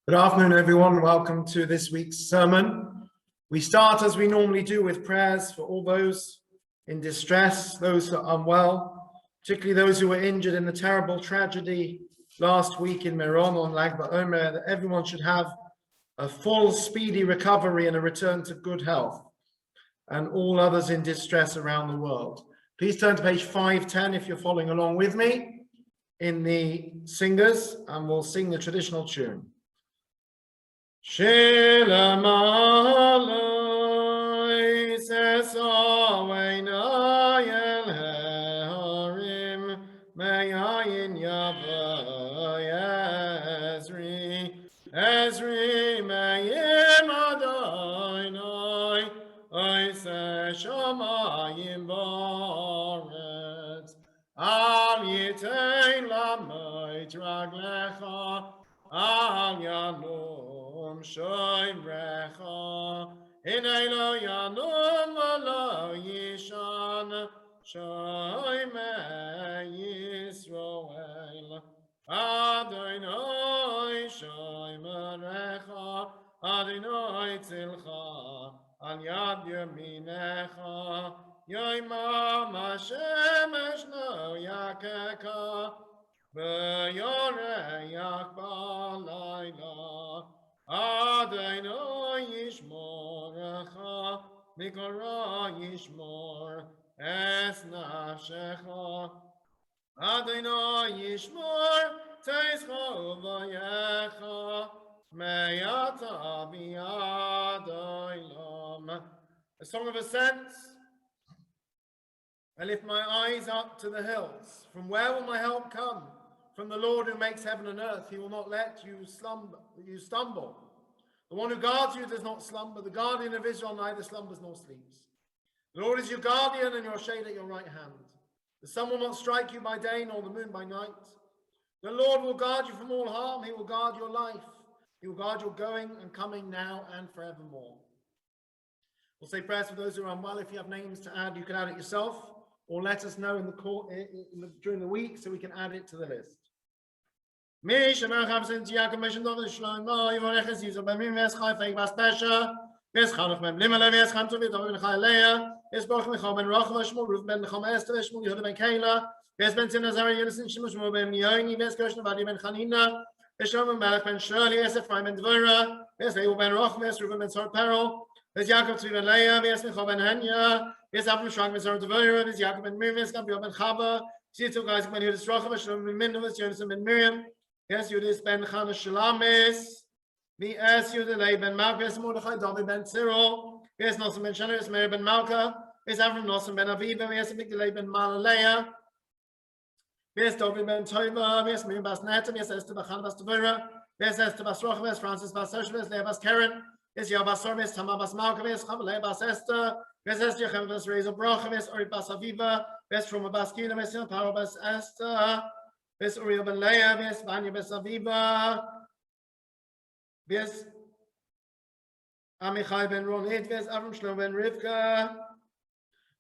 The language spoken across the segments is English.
Good afternoon, everyone. Welcome to this week's sermon. We start, as we normally do, with prayers for all those in distress, those who are unwell, particularly those who were injured in the terrible tragedy last week in Meron on Lag BaOmer, that everyone should have a full, speedy recovery and a return to good health, and all others in distress around the world. Please turn to page 510 if you're following along with me in the singers, and we'll sing the traditional tune. Shalom Alay Sesawena Yel Harim Mayayin Yava Ezri Mayim Adonai Oise Shamayim Baretz Al Yitein Lamoit Raglecha Al Yanum Shoim Recha Hinei Lo Yanum Lo Yishan Shoim Yisroel Adonai Shoim Recha Adonai Tzilcha Al Yad Yaminecha Yoimam Hashemesh Lo Yakeka V'yoreyach b'layla Adonai yishmorecha Mikol ra yishmor es nafshecha Adonai yishmor teischa uvayecha Meyata b'yad olam. A song of ascents. I lift my eyes up to the hills. From where will my help come? From the Lord who makes heaven and earth. He will not let you stumble. The one who guards you does not slumber. The guardian of Israel neither slumbers nor sleeps. The Lord is your guardian and your shade at your right hand. The sun will not strike you by day nor the moon by night. The Lord will guard you from all harm. He will guard your life. He will guard your going and coming now and forevermore. We'll say prayers for those who are unwell. If you have names to add, you can add it yourself, or let us know during the week so we can add it to the list. There's Yaakov Tzvi ben Leah, Ves Michal ben Henya, Ves Avram Shrag ben Zara Devorah, Ves Yaakov ben Miriam, Ves Gabriel ben Chava, Ves Yitzchak Isaac ben Yudis Rochav, Shalom ben Minna, Ves Yonasan ben Miriam, Ves Yudis ben Chana Shalamis, Ves Yudalei ben Malka, Ves Mordechai David ben Cyril, Ves Nosson ben Shanah, Ves Mary ben Malka, Ves Avram Nosson ben Aviva, Ves Migdalei ben Malaleah, Ves David ben Tova, Ves Miriam bas Neta, Ves Esther Bachana bas Devorah, Ves Esther bas Rochav, Ves Francis bas Sosha, Ves Leah bas Karen, Ves Yavasor, Ves Tamar bas Malka, Ves Chavalei bas Esther, Ves Esther Yochem bas Reza Bracha, Ves Ori bas Aviva, Ves Truma bas Kina, Ves Yonaparo bas Esther, Ves Uriel ben Leah, Ves Vanya bas Aviva, Ves Amichai ben Ronit, Ves Avram Shlomo ben Rivka,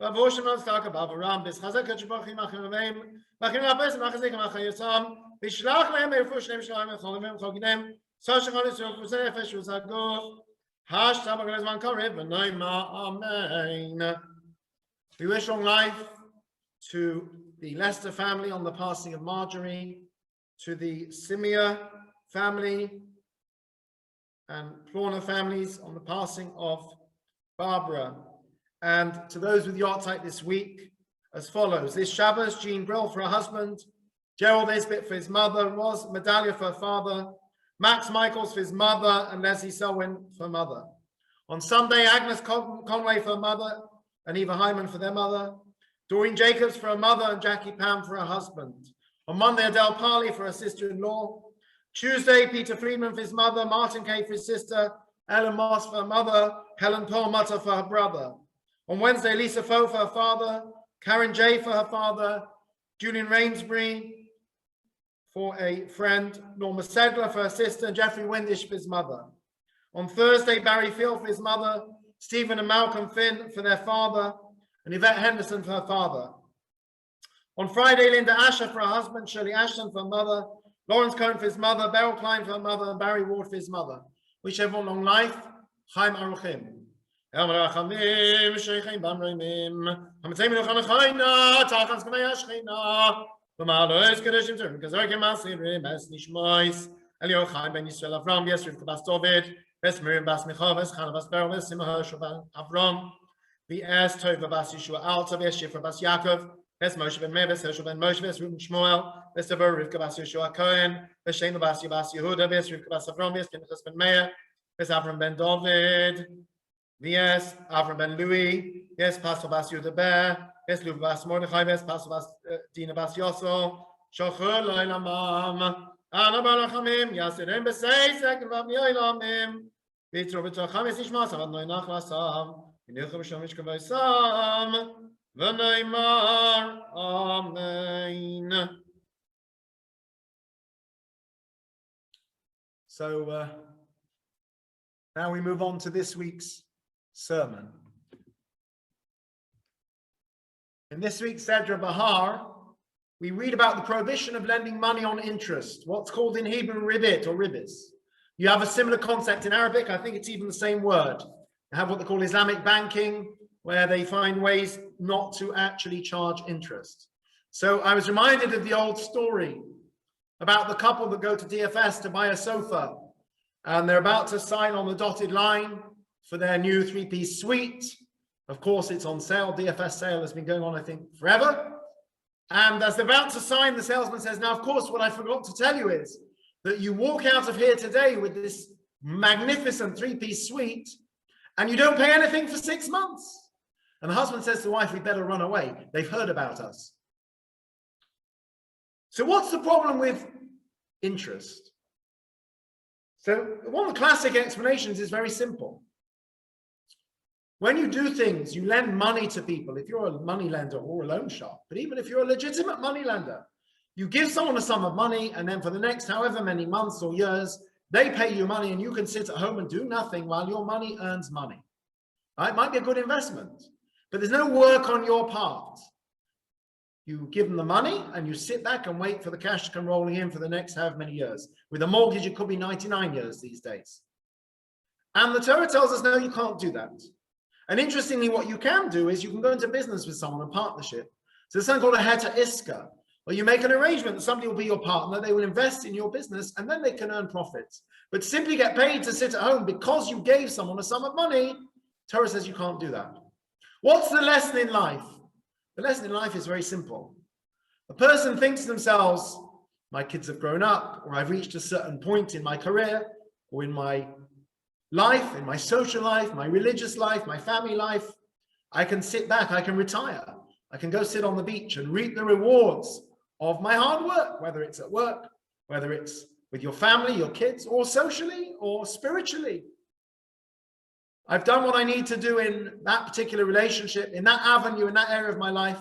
Vavoshem on Staka Bavaram, Ves Chazak Kachibachim Achim Aveim, Machim Lapes, Machazik Machayosam, Vishlach Lehem Erefu Shem Shalom Echolem Choginem, Sashachon Yisrael Fusef Eshuz Hagov, Amen. We wish long life to the Lester family on the passing of Marjorie, to the Simia family and Plorna families on the passing of Barbara, and to those with Yortzeit this week as follows. This Shabbos, Jean Brill for her husband, Gerald Isbit for his mother, Ros Medallia for her father, Max Michaels for his mother, and Leslie Selwyn for her mother. On Sunday, Agnes Conway for her mother, and Eva Hyman for their mother. Doreen Jacobs for her mother, and Jackie Pam for her husband. On Monday, Adele Parley for her sister-in-law. Tuesday, Peter Friedman for his mother, Martin Kay for his sister, Ellen Moss for her mother, Helen Perlmutter for her brother. On Wednesday, Lisa Foe for her father, Karen J for her father, Julian Rainsbury for a friend, Norma Sedler for her sister, and Jeffrey Windish for his mother. On Thursday, Barry Field for his mother, Stephen and Malcolm Finn for their father, and Yvette Henderson for her father. On Friday, Linda Asher for her husband, Shirley Ashton for her mother, Lawrence Cohen for his mother, Beryl Klein for her mother, and Barry Ward for his mother. Wish everyone long life. Chaim Aruchim. El Merachamim, Sheikhin Bamroimim. Hamatzim Nuchan Chayna, Tachans Kamei Ashchina. V'ma'alois Kedeshim Turim, Kazorkim Asirim, Es Nishmois. Elio Chaim Ben Yisrael Avram, Yesrif Kabas David, Ves Miriam Bas Michael, Ves Chana Bas Beryl, Ves Simcha Hershel Avram. V'es Tova Bas Yeshua Alta, Ves Shifra Bas Yaakov. Ves Moshe ben Meir, Ves Hershel ben Moshe, Ves Reuben Shmuel, Ves Deborah Rivka Bas Yeshua Cohen, Ves Shema Bas Yehuda, Ves Rivka Bas Avram, Ves Pinchas ben Meir, Ves Avram ben David, Ves Avram ben Louis, Ves Pastor Bas Yehuda Ber, Ves Luv Bas Mordechai, Ves Pastor Bas Dina Bas Yosso, Shochur Loilamam, Ana Barachamim, Yasirem Besei, Second Vav Yoilamim, Vitro B'Tocham Yisishmas, Avad Noinach Lasam, Yinuchim Shomish Kavaisam, V'neimar, Amen. So now we move on to this week's sermon. In this week's Sedra Behar, we read about the prohibition of lending money on interest, what's called in Hebrew ribit or ribis. You have a similar concept in Arabic. I think it's even the same word. You have what they call Islamic banking, where they find ways not to actually charge interest. So I was reminded of the old story about the couple that go to DFS to buy a sofa, and they're about to sign on the dotted line for their new three-piece suite. Of course, it's on sale. DFS sale has been going on, I think, forever. And as they're about to sign, the salesman says, now, of course, what I forgot to tell you is that you walk out of here today with this magnificent three-piece suite, and you don't pay anything for 6 months. And the husband says to the wife, we better run away. They've heard about us. So what's the problem with interest? So one of the classic explanations is very simple. When you do things, you lend money to people, if you're a money lender or a loan shark, but even if you're a legitimate money lender, you give someone a sum of money, and then for the next however many months or years, they pay you money, and you can sit at home and do nothing while your money earns money. It might be a good investment, but there's no work on your part. You give them the money and you sit back and wait for the cash to come rolling in for the next however many years. With a mortgage, it could be 99 years these days. And the Torah tells us, no, you can't do that. And interestingly, what you can do is you can go into business with someone, a partnership. So there's something called a heta iska, where you make an arrangement that somebody will be your partner, they will invest in your business, and then they can earn profits. But simply get paid to sit at home because you gave someone a sum of money, Torah says you can't do that. What's the lesson in life? The lesson in life is very simple. A person thinks to themselves, my kids have grown up, or I've reached a certain point in my career, or in my life, in my social life, my religious life, my family life. I can sit back, I can retire. I can go sit on the beach and reap the rewards of my hard work, whether it's at work, whether it's with your family, your kids, or socially, or spiritually. I've done what I need to do in that particular relationship, in that avenue, in that area of my life.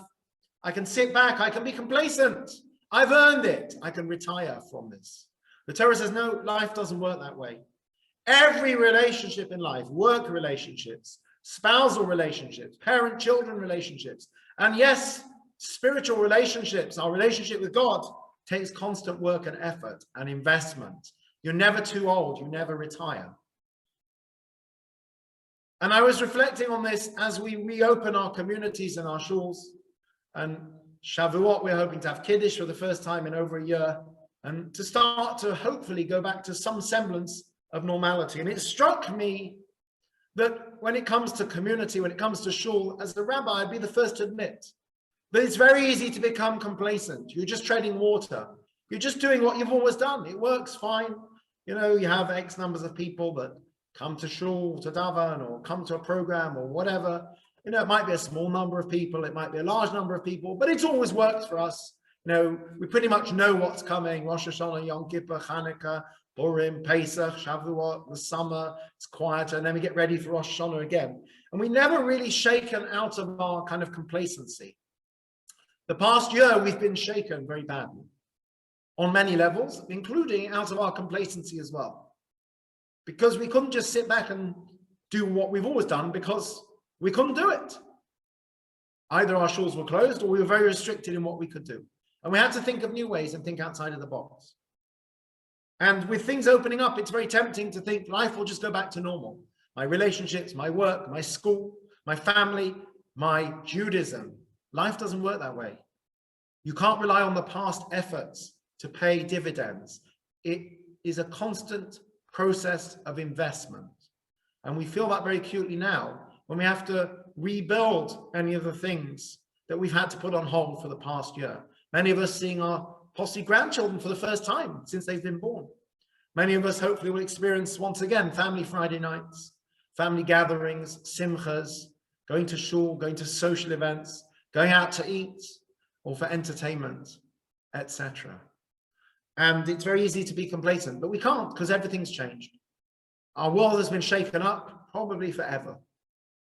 I can sit back, I can be complacent. I've earned it. I can retire from this. The Torah says, no, life doesn't work that way. Every relationship in life, work relationships, spousal relationships, parent-children relationships, and yes, spiritual relationships, our relationship with God takes constant work and effort and investment. You're never too old, you never retire. And I was reflecting on this as we reopen our communities and our shuls. And Shavuot, we're hoping to have Kiddush for the first time in over a year, and to start to hopefully go back to some semblance of normality. And it struck me that when it comes to community, when it comes to shul, as a rabbi, I'd be the first to admit that it's very easy to become complacent. You're just treading water. You're just doing what you've always done. It works fine. You know, you have X numbers of people that come to shul, to daven, or come to a program or whatever. You know, it might be a small number of people, it might be a large number of people, but it's always worked for us. You know, we pretty much know what's coming. Rosh Hashanah, Yom Kippur, Hanukkah, Purim, Pesach, Shavuot, the summer, it's quieter, and then we get ready for Rosh Hashanah again. And we never really shaken out of our kind of complacency. The past year, we've been shaken very badly on many levels, including out of our complacency as well. Because we couldn't just sit back and do what we've always done, because we couldn't do it. Either our shuls were closed or we were very restricted in what we could do. And we had to think of new ways and think outside of the box. And with things opening up, it's very tempting to think life will just go back to normal. My relationships, my work, my school, my family, my Judaism. Life doesn't work that way. You can't rely on the past efforts to pay dividends. It is a constant process of investment. And we feel that very acutely now when we have to rebuild any of the things that we've had to put on hold for the past year. Many of us seeing our possibly grandchildren for the first time since they've been born. Many of us hopefully will experience once again family Friday nights, family gatherings, simchas, going to shul, going to social events, going out to eat or for entertainment, etc. And it's very easy to be complacent, but we can't because everything's changed. Our world has been shaken up probably forever.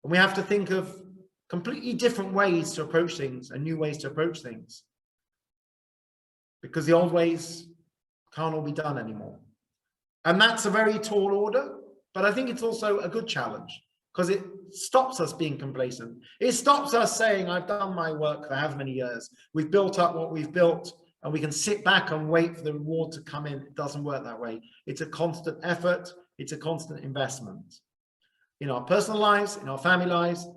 And we have to think of completely different ways to approach things and new ways to approach things. Because the old ways can't all be done anymore. And that's a very tall order, but I think it's also a good challenge because it stops us being complacent. It stops us saying, I've done my work for however many years. We've built up what we've built and we can sit back and wait for the reward to come in. It doesn't work that way. It's a constant effort. It's a constant investment in our personal lives, in our family lives,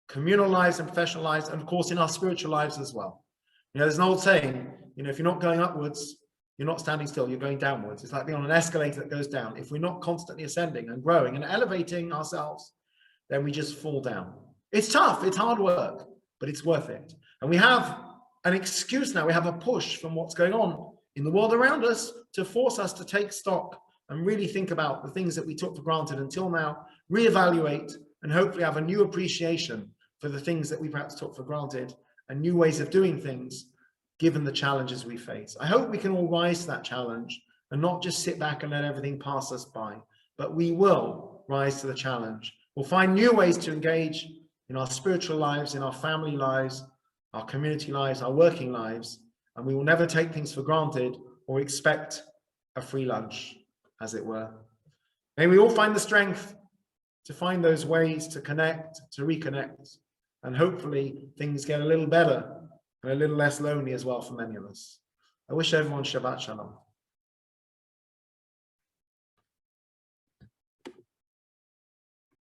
communal lives and professional lives, and of course in our spiritual lives as well. You know, there's an old saying, you know, if you're not going upwards, you're not standing still, you're going downwards. It's like being on an escalator that goes down. If we're not constantly ascending and growing and elevating ourselves, then we just fall down. It's tough, it's hard work, but it's worth it. And we have an excuse now, we have a push from what's going on in the world around us to force us to take stock and really think about the things that we took for granted until now, reevaluate, and hopefully have a new appreciation for the things that we perhaps took for granted and new ways of doing things, given the challenges we face. I hope we can all rise to that challenge and not just sit back and let everything pass us by, but we will rise to the challenge. We'll find new ways to engage in our spiritual lives, in our family lives, our community lives, our working lives, and we will never take things for granted or expect a free lunch, as it were. May we all find the strength to find those ways to connect, to reconnect, and hopefully things get a little better and a little less lonely as well for many of us. I wish everyone Shabbat Shalom.